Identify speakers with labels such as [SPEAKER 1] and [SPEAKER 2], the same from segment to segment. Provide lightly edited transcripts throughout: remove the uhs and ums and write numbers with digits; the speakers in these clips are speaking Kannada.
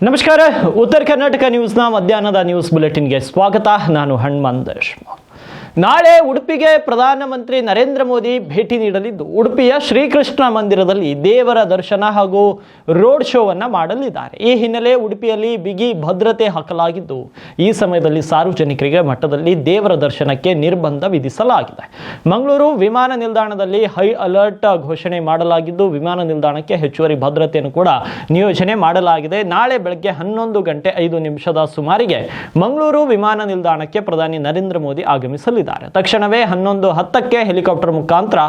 [SPEAKER 1] ನಮಸ್ಕಾರ. ಉತ್ತರ ಕರ್ನಾಟಕ ನ್ಯೂಸ್ನ ಮಧ್ಯಾಹ್ನದ ನ್ಯೂಸ್ ಬುಲೆಟಿನ್ಗೆ ಸ್ವಾಗತ. ನಾನು ಹನುಮಂತ್ ದೇಶಮುಖ್. ನಾಳೆ ಉಡುಪಿಗೆ ಪ್ರಧಾನಮಂತ್ರಿ ನರೇಂದ್ರ ಮೋದಿ ಭೇಟಿ ನೀಡಲಿದ್ದು ಉಡುಪಿಯ ಶ್ರೀಕೃಷ್ಣ ಮಂದಿರದಲ್ಲಿ ದೇವರ ದರ್ಶನ ಹಾಗೂ ರೋಡ್ ಶೋವನ್ನು ಮಾಡಲಿದ್ದಾರೆ. ಈ ಹಿನ್ನೆಲೆ ಉಡುಪಿಯಲ್ಲಿ ಬಿಗಿ ಭದ್ರತೆ ಹಾಕಲಾಗಿದ್ದು ಈ ಸಮಯದಲ್ಲಿ ಸಾರ್ವಜನಿಕರಿಗೆ ಮಟ್ಟದಲ್ಲಿ ದೇವರ ದರ್ಶನಕ್ಕೆ ನಿರ್ಬಂಧ ವಿಧಿಸಲಾಗಿದೆ. ಮಂಗಳೂರು ವಿಮಾನ ನಿಲ್ದಾಣದಲ್ಲಿ ಹೈ ಅಲರ್ಟ್ ಘೋಷಣೆ ಮಾಡಲಾಗಿದ್ದು ವಿಮಾನ ನಿಲ್ದಾಣಕ್ಕೆ ಹೆಚ್ಚುವರಿ ಭದ್ರತೆಯನ್ನು ಕೂಡ ನಿಯೋಜನೆ ಮಾಡಲಾಗಿದೆ. ನಾಳೆ ಬೆಳಗ್ಗೆ 11:05 ಸುಮಾರಿಗೆ ಮಂಗಳೂರು ವಿಮಾನ ನಿಲ್ದಾಣಕ್ಕೆ ಪ್ರಧಾನಿ ನರೇಂದ್ರ ಮೋದಿ ಆಗಮಿಸಲಿದ್ದಾರೆ. ತಕ್ಷಣವೇ 11:10 ಹೆಲಿಕಾಪ್ಟರ್ ಮುಖಾಂತರ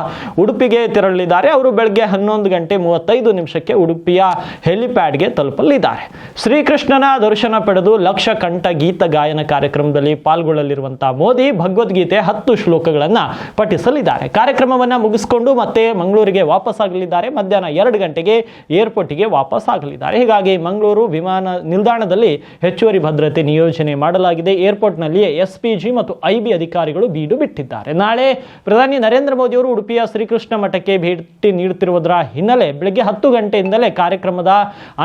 [SPEAKER 1] ಉಡುಪಿಗೆ ತೆರಳಲಿದ್ದಾರೆ. ಅವರು ಬೆಳಗ್ಗೆ 11:35 ಉಡುಪಿಯ ಹೆಲಿಪ್ಯಾಡ್ಗೆ ತಲುಪಲಿದ್ದಾರೆ. ಶ್ರೀಕೃಷ್ಣನ ದರ್ಶನ ಪಡೆದು ಲಕ್ಷ ಕಂಠ ಗೀತ ಗಾಯನ ಕಾರ್ಯಕ್ರಮದಲ್ಲಿ ಪಾಲ್ಗೊಳ್ಳಲಿರುವಂತಹ ಮೋದಿ ಭಗವದ್ಗೀತೆ 10 ಶ್ಲೋಕಗಳನ್ನು ಪಠಿಸಲಿದ್ದಾರೆ. ಕಾರ್ಯಕ್ರಮವನ್ನು ಮುಗಿಸಿಕೊಂಡು ಮತ್ತೆ ಮಂಗಳೂರಿಗೆ ವಾಪಸ್ ಆಗಲಿದ್ದಾರೆ. ಮಧ್ಯಾಹ್ನ 2 ಗಂಟೆಗೆ ಏರ್ಪೋರ್ಟ್ಗೆ ವಾಪಸ್ ಆಗಲಿದ್ದಾರೆ. ಹೀಗಾಗಿ ಮಂಗಳೂರು ವಿಮಾನ ನಿಲ್ದಾಣದಲ್ಲಿ ಹೆಚ್ಚುವರಿ ಭದ್ರತೆ ನಿಯೋಜನೆ ಮಾಡಲಾಗಿದೆ. ಏರ್ಪೋರ್ಟ್ನಲ್ಲಿಯೇ ಎಸ್ಪಿಜಿ ಮತ್ತು ಐಬಿ ಅಧಿಕಾರಿಗಳು ಬೀಡು ಬಿಟ್ಟಿದ್ದಾರೆ. ನಾಳೆ ಪ್ರಧಾನಿ ನರೇಂದ್ರ ಮೋದಿ ಅವರು ಉಡುಪಿಯ ಶ್ರೀಕೃಷ್ಣ ಮಠಕ್ಕೆ ಭೇಟಿ ನೀಡುತ್ತಿರುವುದರ ಹಿನ್ನೆಲೆ ಬೆಳಗ್ಗೆ 10 ಗಂಟೆಯಿಂದಲೇ ಕಾರ್ಯಕ್ರಮದ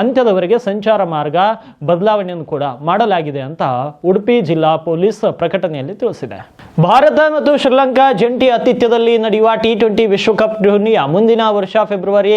[SPEAKER 1] ಅಂತ್ಯದವರೆಗೆ ಸಂಚಾರ ಮಾರ್ಗ ಬದಲಾವಣೆಯನ್ನು ಕೂಡ ಮಾಡಲಾಗಿದೆ ಅಂತ ಉಡುಪಿ ಜಿಲ್ಲಾ ಪೊಲೀಸ್ ಪ್ರಕಟಣೆಯಲ್ಲಿ ತಿಳಿಸಿದೆ. ಭಾರತ ಮತ್ತು ಶ್ರೀಲಂಕಾ ಜಂಟಿ ಆತಿಥ್ಯದಲ್ಲಿ ನಡೆಯುವ T20 ವಿಶ್ವಕಪ್ ಟೂರ್ನಿಯ ಮುಂದಿನ ವರ್ಷ ಫೆಬ್ರವರಿ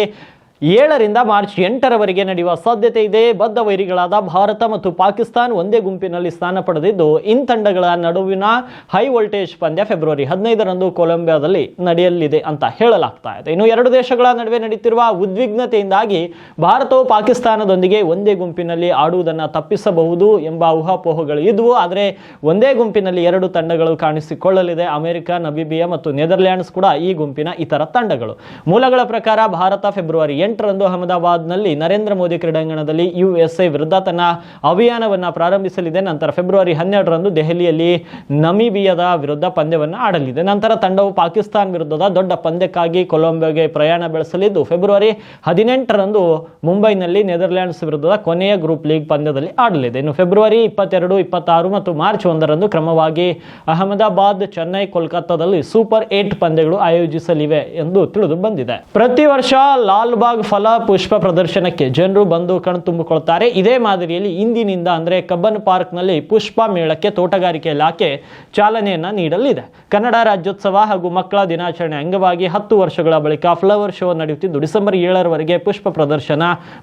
[SPEAKER 1] 7ರಿಂದ ಮಾರ್ಚ್ 8ರವರೆಗೆ ನಡೆಯುವ ಸಾಧ್ಯತೆ ಇದೆ. ಬದ್ಧ ವೈರಿಗಳಾದ ಭಾರತ ಮತ್ತು ಪಾಕಿಸ್ತಾನ ಒಂದೇ ಗುಂಪಿನಲ್ಲಿ ಸ್ಥಾನ ಪಡೆದಿದ್ದು ಇನ್ ತಂಡಗಳ ನಡುವಿನ ಹೈ ವೋಲ್ಟೇಜ್ ಪಂದ್ಯ ಫೆಬ್ರವರಿ 15ರಂದು ಕೊಲಂಬಿಯಾದಲ್ಲಿ ನಡೆಯಲಿದೆ ಅಂತ ಹೇಳಲಾಗ್ತಾ ಇದೆ. ಇನ್ನು ಎರಡು ದೇಶಗಳ ನಡುವೆ ನಡೆಯುತ್ತಿರುವ ಉದ್ವಿಗ್ನತೆಯಿಂದಾಗಿ ಭಾರತವು ಪಾಕಿಸ್ತಾನದೊಂದಿಗೆ ಒಂದೇ ಗುಂಪಿನಲ್ಲಿ ಆಡುವುದನ್ನು ತಪ್ಪಿಸಬಹುದು ಎಂಬ ಊಹಾಪೋಹಗಳು ಇದ್ವು. ಆದರೆ ಒಂದೇ ಗುಂಪಿನಲ್ಲಿ ಎರಡು ತಂಡಗಳು ಕಾಣಿಸಿಕೊಳ್ಳಲಿದೆ. ಅಮೆರಿಕ, ನಮೀಬಿಯಾ ಮತ್ತು ನೆದರ್ಲ್ಯಾಂಡ್ಸ್ ಕೂಡ ಈ ಗುಂಪಿನ ಇತರ ತಂಡಗಳು. ಮೂಲಗಳ ಪ್ರಕಾರ ಭಾರತ ಫೆಬ್ರವರಿ 8ರಂದು ಅಹಮದಾಬಾದ್ನಲ್ಲಿ ನರೇಂದ್ರ ಮೋದಿ ಕ್ರೀಡಾಂಗಣದಲ್ಲಿ USA ವಿರುದ್ಧ ತನ್ನ ಅಭಿಯಾನವನ್ನು ಪ್ರಾರಂಭಿಸಲಿದೆ. ನಂತರ ಫೆಬ್ರವರಿ 12ರಂದು ದೆಹಲಿಯಲ್ಲಿ ನಮೀಬಿಯಾದ ವಿರುದ್ಧ ಪಂದ್ಯವನ್ನು ಆಡಲಿದೆ. ನಂತರ ತಂಡವು ಪಾಕಿಸ್ತಾನ ವಿರುದ್ಧದ ದೊಡ್ಡ ಪಂದ್ಯಕ್ಕಾಗಿ ಕೊಲಂಬೋಗೆ ಪ್ರಯಾಣ ಬೆಳೆಸಲಿದ್ದು ಫೆಬ್ರವರಿ 18ರಂದು ಮುಂಬೈನಲ್ಲಿ ನೆದರ್ಲ್ಯಾಂಡ್ಸ್ ವಿರುದ್ಧದ ಕೊನೆಯ ಗ್ರೂಪ್ ಲೀಗ್ ಪಂದ್ಯದಲ್ಲಿ ಆಡಲಿದೆ. ಇನ್ನು ಫೆಬ್ರವರಿ 22, 26 ಮತ್ತು ಮಾರ್ಚ್ 1ರಂದು ಕ್ರಮವಾಗಿ ಅಹಮದಾಬಾದ್, ಚೆನ್ನೈ, ಕೋಲ್ಕತ್ತಾದಲ್ಲಿ ಸೂಪರ್ 8 ಪಂದ್ಯಗಳು ಆಯೋಜಿಸಲಿವೆ ಎಂದು ತಿಳಿದು ಬಂದಿದೆ. ಪ್ರತಿ ವರ್ಷ ಲಾಲ್ಬಾಗ್ ಫಲ ಪುಷ್ಪ ಪ್ರದರ್ಶನಕ್ಕೆ ಜನರು ಬಂದು ಕಣ್ತುಂಬಿಕೊಳ್ತಾರೆ. ಇದೇ ಮಾದರಿಯಲ್ಲಿ ಇಂದಿನಿಂದ ಅಂದರೆ ಕಬ್ಬನ್ ಪಾರ್ಕ್ನಲ್ಲಿ ಪುಷ್ಪ ಮೇಳಕ್ಕೆ ತೋಟಗಾರಿಕೆ ಇಲಾಖೆ ಚಾಲನೆಯನ್ನ ನೀಡಲಿದೆ. ಕನ್ನಡ ರಾಜ್ಯೋತ್ಸವ ಹಾಗೂ ಮಕ್ಕಳ ದಿನಾಚರಣೆ ಅಂಗವಾಗಿ 10 ವರ್ಷಗಳ ಬಳಿಕ ಫ್ಲವರ್ ಶೋ ನಡೆಯುತ್ತಿದ್ದು ಡಿಸೆಂಬರ್ 7ರವರೆಗೆ ಪುಷ್ಪ ಪ್ರದರ್ಶನ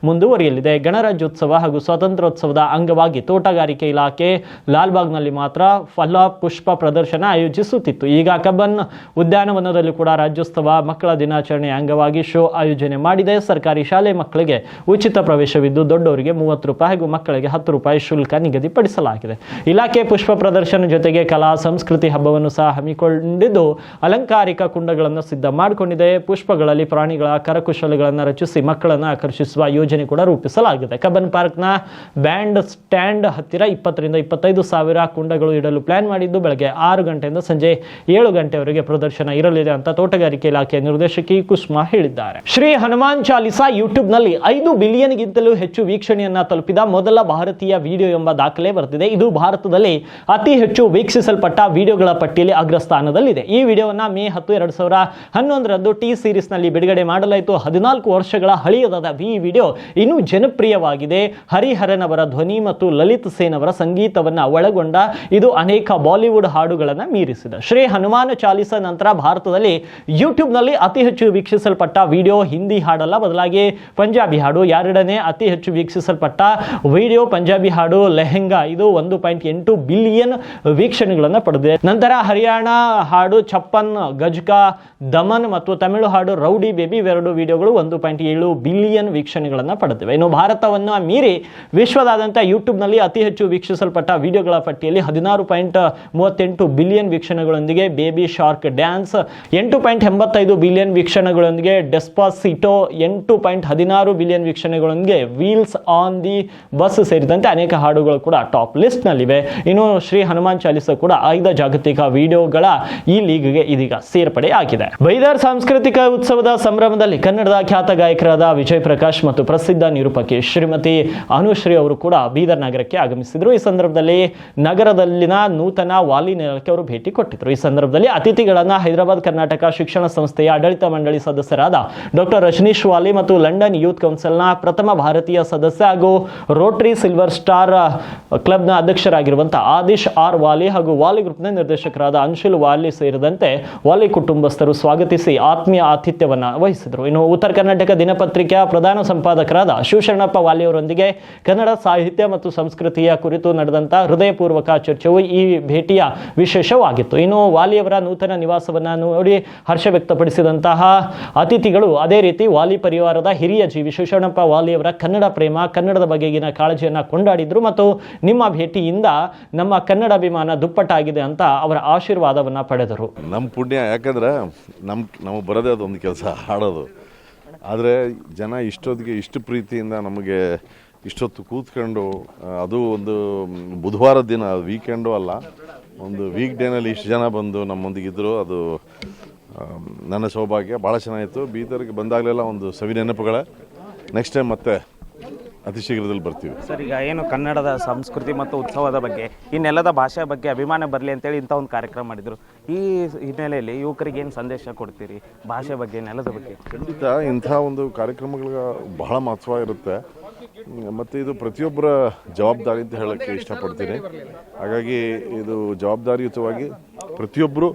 [SPEAKER 1] ಮುಂದುವರಿಯಲಿದೆ. ಗಣರಾಜ್ಯೋತ್ಸವ ಹಾಗೂ ಸ್ವಾತಂತ್ರ್ಯೋತ್ಸವದ ಅಂಗವಾಗಿ ತೋಟಗಾರಿಕೆ ಇಲಾಖೆ ಲಾಲ್ಬಾಗ್ನಲ್ಲಿ ಮಾತ್ರ ಫಲ ಪುಷ್ಪ ಪ್ರದರ್ಶನ ಆಯೋಜಿಸುತ್ತಿತ್ತು. ಈಗ ಕಬ್ಬನ್ ಉದ್ಯಾನವನದಲ್ಲಿ ಕೂಡ ರಾಜ್ಯೋತ್ಸವ ಮಕ್ಕಳ ದಿನಾಚರಣೆ ಅಂಗವಾಗಿ ಶೋ ಆಯೋಜನೆ ಮಾಡಿದೆ. ಸರ್ಕಾರಿ ಶಾಲೆ ಮಕ್ಕಳಿಗೆ ಉಚಿತ ಪ್ರವೇಶವಿದ್ದು ದೊಡ್ಡವರಿಗೆ ₹30 ಹಾಗೂ ಮಕ್ಕಳಿಗೆ ₹10 ಶುಲ್ಕ ನಿಗದಿಪಡಿಸಲಾಗಿದೆ. ಇಲಾಖೆ ಪುಷ್ಪ ಪ್ರದರ್ಶನ ಜೊತೆಗೆ ಕಲಾ ಸಂಸ್ಕೃತಿ ಹಬ್ಬವನ್ನು ಸಹ ಹಮ್ಮಿಕೊಂಡಿದ್ದು ಅಲಂಕಾರಿಕ ಕುಂಡಗಳನ್ನು ಸಿದ್ಧ ಮಾಡಿಕೊಂಡಿದೆ. ಪುಷ್ಪಗಳಲ್ಲಿ ಪ್ರಾಣಿಗಳ ಕರಕುಶಲಗಳನ್ನು ರಚಿಸಿ ಮಕ್ಕಳನ್ನು ಆಕರ್ಷಿಸುವ ಯೋಜನೆ ಕೂಡ ರೂಪಿಸಲಾಗಿದೆ. ಕಬ್ಬನ್ ಪಾರ್ಕ್ನ ಬ್ಯಾಂಡ್ ಸ್ಟ್ಯಾಂಡ್ ಹತ್ತಿರ 20ರಿಂದ 25 ಸಾವಿರ ಕುಂಡಗಳು ಇಡಲು ಪ್ಲಾನ್ ಮಾಡಿದ್ದು ಬೆಳಗ್ಗೆ 6 ಗಂಟೆಯಿಂದ ಸಂಜೆ 7 ಗಂಟೆವರೆಗೆ ಪ್ರದರ್ಶನ ಇರಲಿದೆ ಅಂತ ತೋಟಗಾರಿಕೆ ಇಲಾಖೆಯ ನಿರ್ದೇಶಕಿ ಕುಸುಮಾ ಹೇಳಿದ್ದಾರೆ. ಶ್ರೀ ಹನುಮಾನ್ ಚಾಲಿಸಾ ಯೂಟ್ಯೂಬ್ನಲ್ಲಿ 5 ಬಿಲಿಯನ್ಗಿಂತಲೂ ಹೆಚ್ಚು ವೀಕ್ಷಣೆಯನ್ನ ತಲುಪಿದ ಮೊದಲ ಭಾರತೀಯ ವಿಡಿಯೋ ಎಂಬ ದಾಖಲೆ ಬರೆದಿದೆ. ಇದು ಭಾರತದಲ್ಲಿ ಅತಿ ಹೆಚ್ಚು ವೀಕ್ಷಿಸಲ್ಪಟ್ಟ ವಿಡಿಯೋಗಳ ಪಟ್ಟಿಯಲ್ಲಿ ಅಗ್ರಸ್ಥಾನದಲ್ಲಿದೆ. ಈ ವಿಡಿಯೋವನ್ನು ಮೇ 10, 2011ರಂದು ಟಿ ಸೀರೀಸ್ನಲ್ಲಿ ಬಿಡುಗಡೆ ಮಾಡಲಾಯಿತು. 14 ವರ್ಷಗಳ ಹಳೆಯದಾದ ಈ ವಿಡಿಯೋ ಇನ್ನೂ ಜನಪ್ರಿಯವಾಗಿದೆ. ಹರಿಹರನ್ ಅವರ ಧ್ವನಿ ಮತ್ತು ಲಲಿತ್ ಸೇನ್ ಅವರ ಸಂಗೀತವನ್ನು ಒಳಗೊಂಡ ಇದು ಅನೇಕ ಬಾಲಿವುಡ್ ಹಾಡುಗಳನ್ನು ಮೀರಿಸಿದೆ. ಶ್ರೀ ಹನುಮಾನ್ ಚಾಲಿಸಾ ನಂತರ ಭಾರತದಲ್ಲಿ ಯೂಟ್ಯೂಬ್ನಲ್ಲಿ ಅತಿ ಹೆಚ್ಚು ವೀಕ್ಷಿಸಲ್ಪಟ್ಟ ವಿಡಿಯೋ ಹಿಂದಿ ಹಾಡಲ್ಲ, ಬದಲಾಗಿ ಪಂಜಾಬಿ ಹಾಡು. 2ನೇ ಅತಿ ಹೆಚ್ಚು ವೀಕ್ಷಿಸಲ್ಪಟ್ಟ ವಿಡಿಯೋ ಪಂಜಾಬಿ ಹಾಡು ಲೆಹೆಂಗಾ. ಇದು 1.8 ಬಿಲಿಯನ್ ವೀಕ್ಷಣೆಗಳನ್ನು ಪಡೆದಿದೆ. ನಂತರ ಹರಿಯಾಣ ಹಾಡು ಛಪ್ಪನ್ ಗಜ್ಕಾ ದಮನ್ ಮತ್ತು ತಮಿಳು ಹಾಡು ರೌಡಿ ಬೇಬಿ ಇವೆರಡು ವಿಡಿಯೋಗಳು 1.7 ಬಿಲಿಯನ್ ವೀಕ್ಷಣೆಗಳನ್ನು ಪಡೆದಿವೆ. ಇನ್ನು ಭಾರತವನ್ನು ಮೀರಿ ವಿಶ್ವದಾದ್ಯಂತ ಯೂಟ್ಯೂಬ್ನಲ್ಲಿ ಅತಿ ಹೆಚ್ಚು ವೀಕ್ಷಿಸಲ್ಪಟ್ಟ ವಿಡಿಯೋಗಳ ಪಟ್ಟಿಯಲ್ಲಿ 16.38 ಬಿಲಿಯನ್ ವೀಕ್ಷಣೆಗಳೊಂದಿಗೆ ಬೇಬಿ ಶಾರ್ಕ್ ಡ್ಯಾನ್ಸ್, 8.85 ಬಿಲಿಯನ್ ವೀಕ್ಷಣೆಗಳೊಂದಿಗೆ ಡೆಸ್ಪಾಸಿಟೋ, 8.16 ಬಿಲಿಯನ್ ವೀಕ್ಷಣೆಗಳೊಂದಿಗೆ ವೀಲ್ಸ್ ಆನ್ ದಿ ಬಸ್ ಸೇರಿದಂತೆ ಅನೇಕ ಹಾಡುಗಳು ಕೂಡ ಟಾಪ್ ಲಿಸ್ಟ್ ನಲ್ಲಿವೆ. ಇನ್ನು ಶ್ರೀ ಹನುಮಾನ್ ಚಾಲಿಸಾ ಕೂಡ 5 ಜಾಗತಿಕ ವಿಡಿಯೋಗಳ ಈ ಲೀಗ್ಗೆ ಇದೀಗ ಸೇರ್ಪಡೆ ಆಗಿದೆ. ಬೈದರ್ ಸಾಂಸ್ಕೃತಿಕ ಉತ್ಸವದ ಸಂಭ್ರಮದಲ್ಲಿ ಕನ್ನಡದ ಖ್ಯಾತ ಗಾಯಕರಾದ ವಿಜಯ್ ಪ್ರಕಾಶ್ ಮತ್ತು ಪ್ರಸಿದ್ಧ ನಿರೂಪಕಿ ಶ್ರೀಮತಿ ಅನುಶ್ರೀ ಅವರು ಕೂಡ ಬೀದರ್ ನಗರಕ್ಕೆ ಆಗಮಿಸಿದರು. ಈ ಸಂದರ್ಭದಲ್ಲಿ ನಗರದಲ್ಲಿನ ನೂತನ ವಾಲಿ ನೆಲಕ್ಕೆ ಅವರು ಭೇಟಿ ಕೊಟ್ಟಿದ್ದರು. ಈ ಸಂದರ್ಭದಲ್ಲಿ ಅತಿಥಿಗಳನ್ನ ಹೈದರಾಬಾದ್ ಕರ್ನಾಟಕ ಶಿಕ್ಷಣ ಸಂಸ್ಥೆಯ ಆಡಳಿತ ಮಂಡಳಿ ಸದಸ್ಯರಾದ ಡಾಕ್ಟರ್ ರಜನೀಶ್ ವಾಲಿ ವಾಲಿ ಮತ್ತು ಲಂಡನ್ ಯೂತ್ ಕೌನ್ಸಿಲ್ನ ಪ್ರಥಮ ಭಾರತೀಯ ಸದಸ್ಯ ಹಾಗೂ ರೋಟರಿ ಸಿಲ್ವರ್ ಸ್ಟಾರ್ ಕ್ಲಬ್ನ ಅಧ್ಯಕ್ಷರಾಗಿರುವಂತಹ ಆದಿಶ್ ಆರ್ ವಾಲಿ ಹಾಗೂ ವಾಲಿ ಗ್ರೂಪ್ನ ನಿರ್ದೇಶಕರಾದ ಅನ್ಶುಲ್ ವಾಲಿ ಸೇರಿದಂತೆ ವಾಲಿ ಕುಟುಂಬಸ್ಥರು ಸ್ವಾಗತಿಸಿ ಆತ್ಮೀಯ ಆತಿಥ್ಯವನ್ನ ವಹಿಸಿದರು. ಇನ್ನು ಉತ್ತರ ಕರ್ನಾಟಕ ದಿನಪತ್ರಿಕೆಯ ಪ್ರಧಾನ ಸಂಪಾದಕರಾದ ಶಿವಶರಣಪ್ಪ ವಾಲಿ ಅವರೊಂದಿಗೆ ಕನ್ನಡ ಸಾಹಿತ್ಯ ಮತ್ತು ಸಂಸ್ಕೃತಿಯ ಕುರಿತು ನಡೆದಂತಹ ಹೃದಯಪೂರ್ವಕ ಚರ್ಚೆಯು ಈ ಭೇಟಿಯ ವಿಶೇಷವಾಗಿತ್ತು. ಇನ್ನು ವಾಲಿಯವರ ನೂತನ ನಿವಾಸವನ್ನ ನೋಡಿ ಹರ್ಷ ವ್ಯಕ್ತಪಡಿಸಿದಂತಹ ಅತಿಥಿಗಳು ಅದೇ ರೀತಿ ವಾಲಿ ಪರಿವಾರದ ಹಿರಿಯ ಜೀವಿ ಶಿವಶರಣಪ್ಪ ವಾಲಿಯವರ ಕನ್ನಡ ಪ್ರೇಮ, ಕನ್ನಡದ ಬಗೆಗಿನ ಕಾಳಜಿಯನ್ನ ಕೊಂಡಾಡಿದ್ರು ಮತ್ತು ನಿಮ್ಮ ಭೇಟಿಯಿಂದ ನಮ್ಮ ಕನ್ನಡಾಭಿಮಾನ ದುಪ್ಪಟ್ಟಾಗಿದೆ ಅಂತ ಅವರ ಆಶೀರ್ವಾದವನ್ನ ಪಡೆದರು.
[SPEAKER 2] ನಮ್ಮ ಪುಣ್ಯ, ಯಾಕಂದ್ರೆ ನಮಗೆ ಬರೋದೇ ಅದೊಂದು ಕೆಲಸ, ಹಾಡೋದು. ಆದರೆ ಜನ ಇಷ್ಟೊತ್ತಿಗೆ ಇಷ್ಟು ಪ್ರೀತಿಯಿಂದ ನಮಗೆ ಇಷ್ಟೊತ್ತು ಕೂತ್ಕೊಂಡು, ಅದು ಒಂದು ಬುಧವಾರದ ದಿನ, ವೀಕೆಂಡು ಅಲ್ಲ, ಒಂದು ವೀಕ್ ಡೇನಲ್ಲಿ ಇಷ್ಟು ಜನ ಬಂದು ನಮ್ಮೊಂದಿಗಿದ್ದರು. ಅದು ನನ್ನ ಸೌಭಾಗ್ಯ. ಭಾಳ ಚೆನ್ನಾಗಿತ್ತು. ಬೀದರ್ಗೆ ಬಂದಾಗಲೆಲ್ಲ ಒಂದು ಸವಿ ನೆನಪುಗಳ. ನೆಕ್ಸ್ಟ್ ಟೈಮ್ ಮತ್ತೆ ಅತಿ ಶೀಘ್ರದಲ್ಲಿ ಬರ್ತೀವಿ.
[SPEAKER 3] ಸರ್, ಈಗ ಏನು ಕನ್ನಡದ ಸಂಸ್ಕೃತಿ ಮತ್ತು ಉತ್ಸವದ ಬಗ್ಗೆ, ಈ ನೆಲದ ಭಾಷೆಯ ಬಗ್ಗೆ ಅಭಿಮಾನ ಬರಲಿ ಅಂತೇಳಿ ಇಂಥ ಒಂದು ಕಾರ್ಯಕ್ರಮ ಮಾಡಿದರು. ಈ ಹಿನ್ನೆಲೆಯಲ್ಲಿ ಯುವಕರಿಗೆ ಏನು ಸಂದೇಶ ಕೊಡ್ತೀರಿ ಭಾಷೆ ಬಗ್ಗೆ, ನೆಲದ ಬಗ್ಗೆ?
[SPEAKER 2] ಖಂಡಿತ ಇಂಥ ಒಂದು ಕಾರ್ಯಕ್ರಮಗಳು ಬಹಳ ಮಹತ್ವ ಇರುತ್ತೆ ಮತ್ತು ಇದು ಪ್ರತಿಯೊಬ್ಬರ ಜವಾಬ್ದಾರಿ ಅಂತ ಹೇಳೋಕ್ಕೆ ಇಷ್ಟಪಡ್ತೀನಿ. ಹಾಗಾಗಿ ಇದು ಜವಾಬ್ದಾರಿಯುತವಾಗಿ ಪ್ರತಿಯೊಬ್ಬರು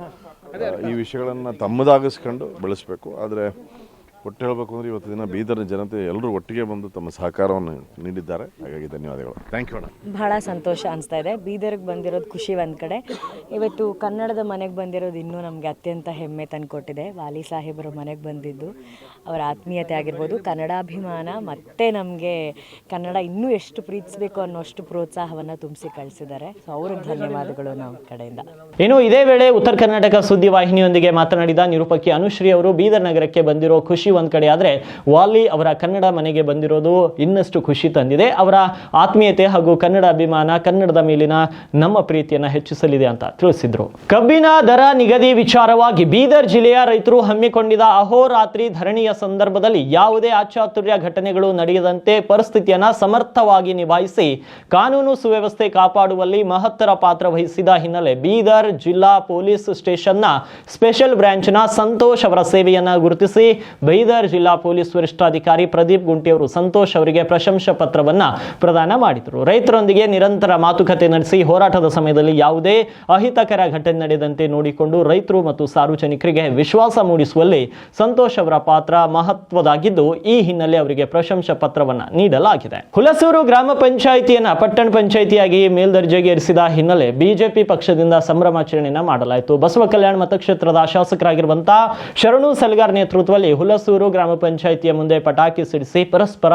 [SPEAKER 2] ಈ ವಿಷಯಗಳನ್ನು ತಮ್ಮದಾಗಿಸ್ಕೊಂಡು ಬೆಳೆಸಬೇಕು. ಆದರೆ ಒಟ್ಟು ಹೇಳಬೇಕು ಅಂದರೆ ಇವತ್ತು ದಿನ ಬೀದರ್ನ ಜನತೆ ಎಲ್ಲರೂ ಒಟ್ಟಿಗೆ ಬಂದು ತಮ್ಮ ಸಹಕಾರವನ್ನು ನೀಡಿದ್ದಾರೆ. ಹಾಗಾಗಿ ಧನ್ಯವಾದಗಳು. Thank you madam.
[SPEAKER 4] ಬಹಳ ಸಂತೋಷ ಅನಿಸ್ತಾ ಇದೆ. ಬೀದರ್ಗೆ ಬಂದಿರೋದು ಖುಷಿ ಒಂದು ಕಡೆ, ಇವತ್ತು ಕನ್ನಡದ ಮನೆಗೆ ಬಂದಿರೋದು ಇನ್ನೂ ನಮಗೆ ಅತ್ಯಂತ ಹೆಮ್ಮೆ ತಂದುಕೊಟ್ಟಿದೆ. ವಾಲಿ ಸಾಹೇಬರು ಮನೆಗೆ ಬಂದಿದ್ದು, ಅವರ ಆತ್ಮೀಯತೆ ಆಗಿರ್ಬೋದು, ಕನ್ನಡಾಭಿಮಾನ ಮತ್ತು ನಮಗೆ ಕನ್ನಡ ಇನ್ನೂ ಎಷ್ಟು ಪ್ರೀತಿಸಬೇಕು ಅನ್ನೋಷ್ಟು ಪ್ರೋತ್ಸಾಹವನ್ನು ತುಂಬಿಸಿ ಕಳಿಸಿದ್ದಾರೆ. ಸೊ ಅವ್ರಿಗೆ ಧನ್ಯವಾದಗಳು ನಮ್ಮ ಕಡೆಯಿಂದ.
[SPEAKER 1] ಇನ್ನು ಇದೇ ವೇಳೆ ಉತ್ತರ ಕರ್ನಾಟಕ ಸುದ್ದಿ ವಾಹಿನಿಯೊಂದಿಗೆ ಮಾತನಾಡಿದ ನಿರೂಪಕಿ ಅನುಶ್ರೀ ಅವರು, ಬೀದರ್ ನಗರಕ್ಕೆ ಬಂದಿರೋ ಖುಷಿ ಒಂದ್ ಕಡೆ ಆದ್ರೆ ವಾಲಿ ಅವರ ಕನ್ನಡ ಮನೆಗೆ ಬಂದಿರೋದು ಇನ್ನಷ್ಟು ಖುಷಿ ತಂದಿದೆ. ಅವರ ಆತ್ಮೀಯತೆ ಹಾಗೂ ಕನ್ನಡ ಅಭಿಮಾನ ಕನ್ನಡದ ಮೇಲಿನ ನಮ್ಮ ಪ್ರೀತಿಯನ್ನ ಹೆಚ್ಚಿಸಲಿದೆ ಅಂತ ತಿಳಿಸಿದ್ರು. ಕಬ್ಬಿನ ದರ ನಿಗದಿ ವಿಚಾರವಾಗಿ ಬೀದರ್ ಜಿಲ್ಲೆಯ ರೈತರು ಹಮ್ಮಿಕೊಂಡಿದ್ದ ಅಹೋರಾತ್ರಿ ಧರಣಿಯ ಸಂದರ್ಭದಲ್ಲಿ ಯಾವುದೇ ಅಚಾತುರ್ಯ ಘಟನೆಗಳು ನಡೆಯದಂತೆ ಪರಿಸ್ಥಿತಿಯನ್ನ ಸಮರ್ಥವಾಗಿ ನಿಭಾಯಿಸಿ ಕಾನೂನು ಸುವ್ಯವಸ್ಥೆ ಕಾಪಾಡುವಲ್ಲಿ ಮಹತ್ತರ ಪಾತ್ರ ವಹಿಸಿದ ಹಿನ್ನೆಲೆ ಬೀದರ್ ಜಿಲ್ಲಾ ಪೊಲೀಸ್ ಸ್ಟೇಷನ್ನ ಸ್ಪೆಷಲ್ ಬ್ರಾಂಚ್ನ ಸಂತೋಷ್ ಅವರ ಸೇವೆಯನ್ನ ಗುರುತಿಸಿ ಬೀದರ್ ಜಿಲ್ಲಾ ಪೊಲೀಸ್ ವರಿಷ್ಠಾಧಿಕಾರಿ ಪ್ರದೀಪ್ ಗುಂಟಿ ಅವರು ಸಂತೋಷ್ ಅವರಿಗೆ ಪ್ರಶಂಸಾ ಪತ್ರವನ್ನ ಪ್ರದಾನ ಮಾಡಿದರು. ರೈತರೊಂದಿಗೆ ನಿರಂತರ ಮಾತುಕತೆ ನಡೆಸಿ ಹೋರಾಟದ ಸಮಯದಲ್ಲಿ ಯಾವುದೇ ಅಹಿತಕರ ಘಟನೆ ನಡೆದಂತೆ ನೋಡಿಕೊಂಡು ರೈತರು ಮತ್ತು ಸಾರ್ವಜನಿಕರಿಗೆ ವಿಶ್ವಾಸ ಮೂಡಿಸುವಲ್ಲಿ ಸಂತೋಷ್ ಅವರ ಪಾತ್ರ ಮಹತ್ವದಾಗಿದ್ದು, ಈ ಹಿನ್ನೆಲೆ ಅವರಿಗೆ ಪ್ರಶಂಸಾ ಪತ್ರವನ್ನ ನೀಡಲಾಗಿದೆ. ಹುಲಸೂರು ಗ್ರಾಮ ಪಂಚಾಯಿತಿಯನ್ನ ಪಟ್ಟಣ ಪಂಚಾಯಿತಿಯಾಗಿ ಮೇಲ್ದರ್ಜೆಗೇರಿಸಿದ ಹಿನ್ನೆಲೆ ಬಿಜೆಪಿ ಪಕ್ಷದಿಂದ ಸಂಭ್ರಮಾಚರಣೆಯನ್ನ ಮಾಡಲಾಯಿತು. ಬಸವ ಕಲ್ಯಾಣ ಮತಕ್ಷೇತ್ರದ ಶಾಸಕರಾಗಿರುವಂತಹ ಶರಣು ಸಲ್ಗಾರ್ ನೇತೃತ್ವದಲ್ಲಿ ಹುಲಸೂರು ಗ್ರಾಮ ಪಂಚಾಯಿತಿಯ ಮುಂದೆ ಪಟಾಕಿ ಸಿಡಿಸಿ ಪರಸ್ಪರ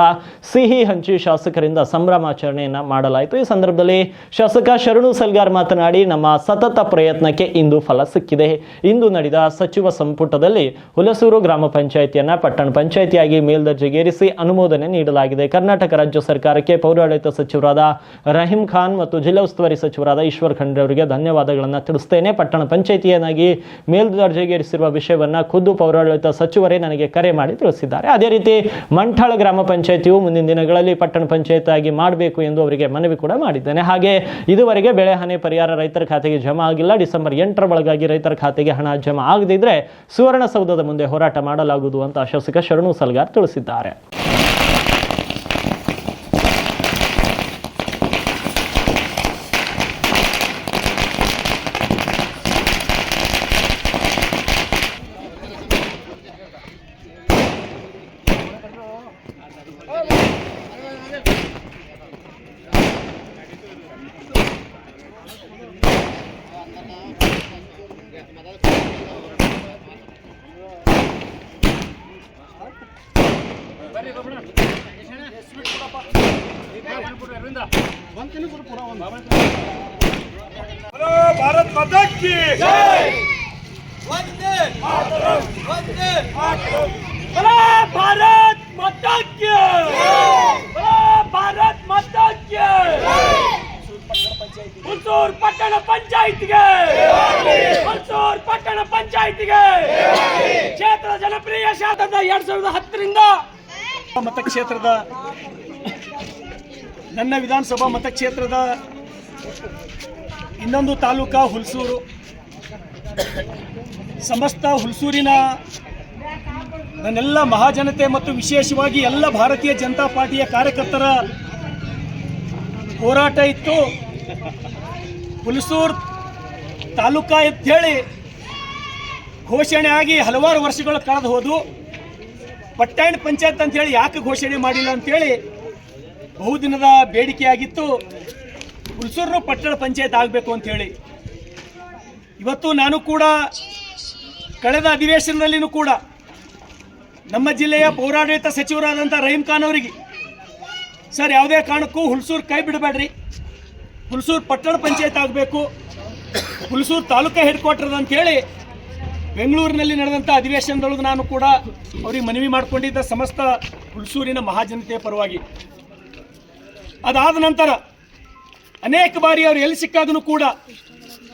[SPEAKER 1] ಸಿಹಿ ಹಂಚಿ ಶಾಸಕರಿಂದ ಸಂಭ್ರಮಾಚರಣೆಯನ್ನ ಮಾಡಲಾಯಿತು. ಈ ಸಂದರ್ಭದಲ್ಲಿ ಶಾಸಕ ಶರಣು ಸಲ್ಗಾರ್ ಮಾತನಾಡಿ, ನಮ್ಮ ಸತತ ಪ್ರಯತ್ನಕ್ಕೆ ಇಂದು ಫಲ ಸಿಕ್ಕಿದೆ. ಇಂದು ನಡೆದ ಸಚಿವ ಸಂಪುಟದಲ್ಲಿ ಹುಲಸೂರು ಗ್ರಾಮ ಪಂಚಾಯಿತಿಯನ್ನ ಪಟ್ಟಣ ಪಂಚಾಯಿತಿಯಾಗಿ ಮೇಲ್ದರ್ಜೆಗೇರಿಸಿ ಅನುಮೋದನೆ ನೀಡಲಾಗಿದೆ. ಕರ್ನಾಟಕ ರಾಜ್ಯ ಸರ್ಕಾರಕ್ಕೆ ಪೌರಾಡಳಿತ ಸಚಿವರಾದ ರಹೀಂ ಖಾನ್ ಮತ್ತು ಜಿಲ್ಲಾ ಉಸ್ತುವಾರಿ ಸಚಿವರಾದ ಈಶ್ವರ್ ಖಂಡ್ರೆ ಅವರಿಗೆ ಧನ್ಯವಾದಗಳನ್ನು ತಿಳಿಸುತ್ತೇನೆ. ಪಟ್ಟಣ ಪಂಚಾಯಿತಿಯನ್ನಾಗಿ ಮೇಲ್ದರ್ಜೆಗೇರಿಸಿರುವ ವಿಷಯವನ್ನ ಖುದ್ದು ಪೌರಾಡಳಿತ ಸಚಿವರೇ ನನಗೆ ಕರೆ ಮಾಡಿ ತಿಳಿಸಿದ್ದಾರೆ. ಅದೇ ರೀತಿ ಮಂಠಾಳ ಗ್ರಾಮ ಪಂಚಾಯಿತಿಯು ಮುಂದಿನ ದಿನಗಳಲ್ಲಿ ಪಟ್ಟಣ ಪಂಚಾಯತ್ ಮಾಡಬೇಕು ಎಂದು ಅವರಿಗೆ ಮನವಿ ಕೂಡ ಮಾಡಿದ್ದೇನೆ. ಹಾಗೆ ಇದುವರೆಗೆ ಬೆಳೆ ಹಾನಿ ಪರಿಹಾರ ರೈತರ ಖಾತೆಗೆ ಜಮಾ ಆಗಿಲ್ಲ. ಡಿಸೆಂಬರ್ 8ರ ಒಳಗಾಗಿ ರೈತರ ಖಾತೆಗೆ ಹಣ ಜಮಾ ಆಗದಿದ್ರೆ ಸುವರ್ಣಸೌಧದ ಮುಂದೆ ಹೋರಾಟ ಮಾಡಲಾಗುವುದು ಅಂತ ಶಾಸಕ ಶರಣು ಸಲ್ಗಾರ್ ತಿಳಿಸಿದ್ದಾರೆ.
[SPEAKER 5] भारत माता की जय, वंदे मातरम, वंदे मातरम, भारत माता की जय, भारत माता की जय, ಹುಲ್ಸೂರ್ ಪಟ್ಟಣ ಪಂಚಾಯಿತಿಗೆ, ಹುಲ್ಸೂರ್ ಪಟ್ಟಣ ಪಂಚಾಯಿತಿಗೆ ಕ್ಷೇತ್ರದ ಜನಪ್ರಿಯ ಶಾಸಕ 2010ರಿಂದ ಮತಕ್ಷೇತ್ರದ ನನ್ನ ವಿಧಾನಸಭಾ ಮತಕ್ಷೇತ್ರದ ಇನ್ನೊಂದು ತಾಲೂಕಾ ಹುಲ್ಸೂರು. ಸಮಸ್ತ ಹುಲ್ಸೂರಿನ ನನ್ನೆಲ್ಲ ಮಹಾಜನತೆ ಮತ್ತು ವಿಶೇಷವಾಗಿ ಎಲ್ಲ ಭಾರತೀಯ ಜನತಾ ಪಾರ್ಟಿಯ ಕಾರ್ಯಕರ್ತರ ಹೋರಾಟ ಇತ್ತು. ಹುಲ್ಸೂರು ತಾಲೂಕಾ ಅಂತೇಳಿ ಘೋಷಣೆ ಆಗಿ ಹಲವಾರು ವರ್ಷಗಳು ಕಳೆದು ಹೋದು. ಪಟ್ಟಣ ಪಂಚಾಯತ್ ಅಂತೇಳಿ ಯಾಕೆ ಘೋಷಣೆ ಮಾಡಿಲ್ಲ ಅಂತೇಳಿ ಬಹುದಿನದ ಬೇಡಿಕೆಯಾಗಿತ್ತು. ಹುಲ್ಸೂರು ಪಟ್ಟಣ ಪಂಚಾಯತ್ ಆಗಬೇಕು ಅಂಥೇಳಿ ಇವತ್ತು ನಾನು ಕೂಡ ಕಳೆದ ಅಧಿವೇಶನದಲ್ಲಿಯೂ ಕೂಡ ನಮ್ಮ ಜಿಲ್ಲೆಯ ಪೌರಾಡಳಿತ ಸಚಿವರಾದಂಥ ರಹೀಂ ಖಾನ್ ಅವರಿಗೆ, ಸರ್ ಯಾವುದೇ ಕಾರಣಕ್ಕೂ ಹುಲ್ಸೂರು ಕೈ ಬಿಡಬೇಡ್ರಿ, ಹುಲ್ಸೂರು ಪಟ್ಟಣ ಪಂಚಾಯತ್ ಆಗಬೇಕು, ಹುಲ್ಸೂರು ತಾಲೂಕಾ ಹೆಡ್ ಕ್ವಾರ್ಟರ್ ಅಂತೇಳಿ ಬೆಂಗಳೂರಿನಲ್ಲಿ ನಡೆದಂಥ ಅಧಿವೇಶನದೊಳಗೆ ನಾನು ಕೂಡ ಅವರಿಗೆ ಮನವಿ ಮಾಡಿಕೊಂಡಿದ್ದ ಸಮಸ್ತ ಹುಲ್ಸೂರಿನ ಮಹಾಜನತೆಯ ಪರವಾಗಿ. ಅದಾದ ನಂತರ ಅನೇಕ ಬಾರಿ ಅವರು ಎಲ್ಲಿ ಸಿಕ್ಕಾಗೂ ಕೂಡ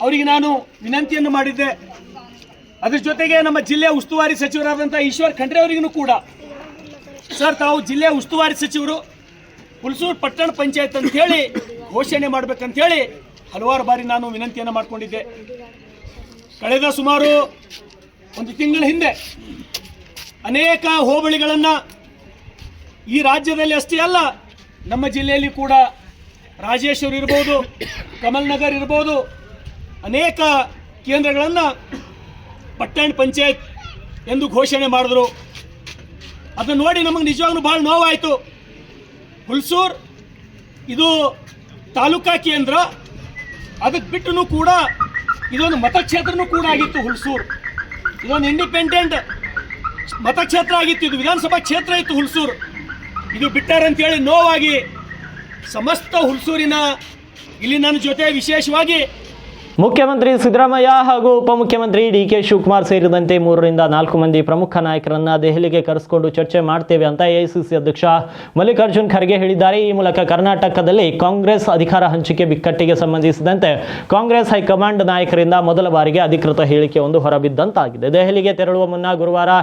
[SPEAKER 5] ಅವರಿಗೆ ನಾನು ವಿನಂತಿಯನ್ನು ಮಾಡಿದ್ದೆ. ಅದ್ರ ಜೊತೆಗೆ ನಮ್ಮ ಜಿಲ್ಲೆಯ ಉಸ್ತುವಾರಿ ಸಚಿವರಾದಂಥ ಈಶ್ವರ್ ಖಂಡ್ರೆ ಅವರಿಗೂ ಕೂಡ, ಸರ್ ತಾವು ಜಿಲ್ಲೆಯ ಉಸ್ತುವಾರಿ ಸಚಿವರು, ಹುಲ್ಸೂರು ಪಟ್ಟಣ ಪಂಚಾಯತ್ ಅಂತೇಳಿ ಘೋಷಣೆ ಮಾಡಬೇಕಂತೇಳಿ ಹಲವಾರು ಬಾರಿ ನಾನು ವಿನಂತಿಯನ್ನು ಮಾಡಿಕೊಂಡಿದ್ದೆ. ಕಳೆದ ಸುಮಾರು ಒಂದು ತಿಂಗಳ ಹಿಂದೆ ಅನೇಕ ಹೋಬಳಿಗಳನ್ನು ಈ ರಾಜ್ಯದಲ್ಲಿ ಅಷ್ಟೇ ಅಲ್ಲ ನಮ್ಮ ಜಿಲ್ಲೆಯಲ್ಲಿ ಕೂಡ ರಾಜೇಶ್ವರ ಇರ್ಬೋದು, ಕಮಲ್ ನಗರ್ ಇರ್ಬೋದು, ಅನೇಕ ಕೇಂದ್ರಗಳನ್ನು ಪಟ್ಟಣ ಪಂಚಾಯತ್ ಎಂದು ಘೋಷಣೆ ಮಾಡಿದ್ರು. ಅದನ್ನು ನೋಡಿ ನಮಗೆ ನಿಜವಾಗ್ಲೂ ಭಾಳ ನೋವಾಯಿತು. ಹುಲ್ಸೂರು ಇದು ತಾಲೂಕಾ ಕೇಂದ್ರ, ಅದಕ್ಕೆ ಬಿಟ್ಟು ಕೂಡ ಇದೊಂದು ಮತಕ್ಷೇತ್ರನೂ ಕೂಡ ಆಗಿತ್ತು. ಹುಲ್ಸೂರು ಇದೊಂದು ಇಂಡಿಪೆಂಡೆಂಟ್ ಮತಕ್ಷೇತ್ರ ಆಗಿತ್ತು, ಇದು ವಿಧಾನಸಭಾ ಕ್ಷೇತ್ರ ಇತ್ತು ಹುಲ್ಸೂರು. ಇದು ಬಿಟ್ಟಾರಂತೇಳಿ ನೋವಾಗಿ ಸಮಸ್ತ ಹುಲ್ಸೂರಿನ ಇಲ್ಲಿ ನನ್ನ ಜೊತೆ ವಿಶೇಷವಾಗಿ
[SPEAKER 1] ಮುಖ್ಯಮಂತ್ರಿ ಸಿದ್ದರಾಮಯ್ಯ ಹಾಗೂ ಉಪಮುಖ್ಯಮಂತ್ರಿ ಡಿ.ಕೆ. ಶಿವಕುಮಾರ್ ಸೇರಿದಂತೆ 3 ರಿಂದ 4 ಮಂದಿ ಪ್ರಮುಖ ನಾಯಕರನ್ನ ದೆಹಲಿಗೆ ಕರೆಸಿಕೊಂಡು ಚರ್ಚೆ ಮಾಡ್ತೇವೆ ಅಂತ ಎಐಸಿಸಿ ಅಧ್ಯಕ್ಷ ಮಲ್ಲಿಕಾರ್ಜುನ್ ಖರ್ಗೆ ಹೇಳಿದ್ದಾರೆ. ಈ ಮೂಲಕ ಕರ್ನಾಟಕದಲ್ಲಿ ಕಾಂಗ್ರೆಸ್ ಅಧಿಕಾರ ಹಂಚಿಕೆ ಬಿಕ್ಕಟ್ಟಿಗೆ ಸಂಬಂಧಿಸಿದಂತೆ ಕಾಂಗ್ರೆಸ್ ಹೈಕಮಾಂಡ್ ನಾಯಕರಿಂದ ಮೊದಲ ಬಾರಿಗೆ ಅಧಿಕೃತ ಹೇಳಿಕೆಯೊಂದು ಹೊರಬಿದ್ದಂತಾಗಿದೆ. ದೆಹಲಿಗೆ ತೆರಳುವ ಮುನ್ನ ಗುರುವಾರ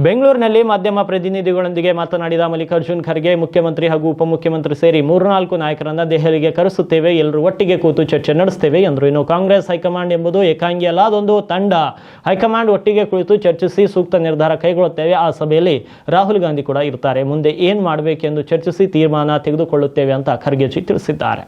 [SPEAKER 1] ಬೆಂಗಳೂರಿನಲ್ಲಿ ಮಾಧ್ಯಮ ಪ್ರತಿನಿಧಿಗಳೊಂದಿಗೆ ಮಾತನಾಡಿದ ಮಲ್ಲಿಕಾರ್ಜುನ್ ಖರ್ಗೆ, ಮುಖ್ಯಮಂತ್ರಿ ಹಾಗೂ ಉಪಮುಖ್ಯಮಂತ್ರಿ ಸೇರಿ 3-4 ನಾಯಕರನ್ನ ದೆಹಲಿಗೆ ಕರೆಸುತ್ತೇವೆ, ಎಲ್ಲರೂ ಒಟ್ಟಿಗೆ ಕೂತು ಚರ್ಚೆ ನಡೆಸ್ತೇವೆ ಎಂದರು. ಇನ್ನು ಕಾಂಗ್ರೆಸ್ ಹೈಕಮಾಂಡ್ ಎಂಬುದು ಏಕಾಂಗಿ ಅಲ್ಲ, ಅದೊಂದು ತಂಡ. ಹೈಕಮಾಂಡ್ ಒಟ್ಟಿಗೆ ಕುಳಿತು ಚರ್ಚಿಸಿ ಸೂಕ್ತ ನಿರ್ಧಾರ ಕೈಗೊಳ್ಳುತ್ತೇವೆ. ಆ ಸಭೆಯಲ್ಲಿ ರಾಹುಲ್ ಗಾಂಧಿ ಕೂಡ ಇರ್ತಾರೆ. ಮುಂದೆ ಏನು ಮಾಡಬೇಕೆಂದು ಚರ್ಚಿಸಿ ತೀರ್ಮಾನ ತೆಗೆದುಕೊಳ್ಳುತ್ತೇವೆ ಅಂತ ಖರ್ಗೆಜಿ ತಿಳಿಸಿದ್ದಾರೆ.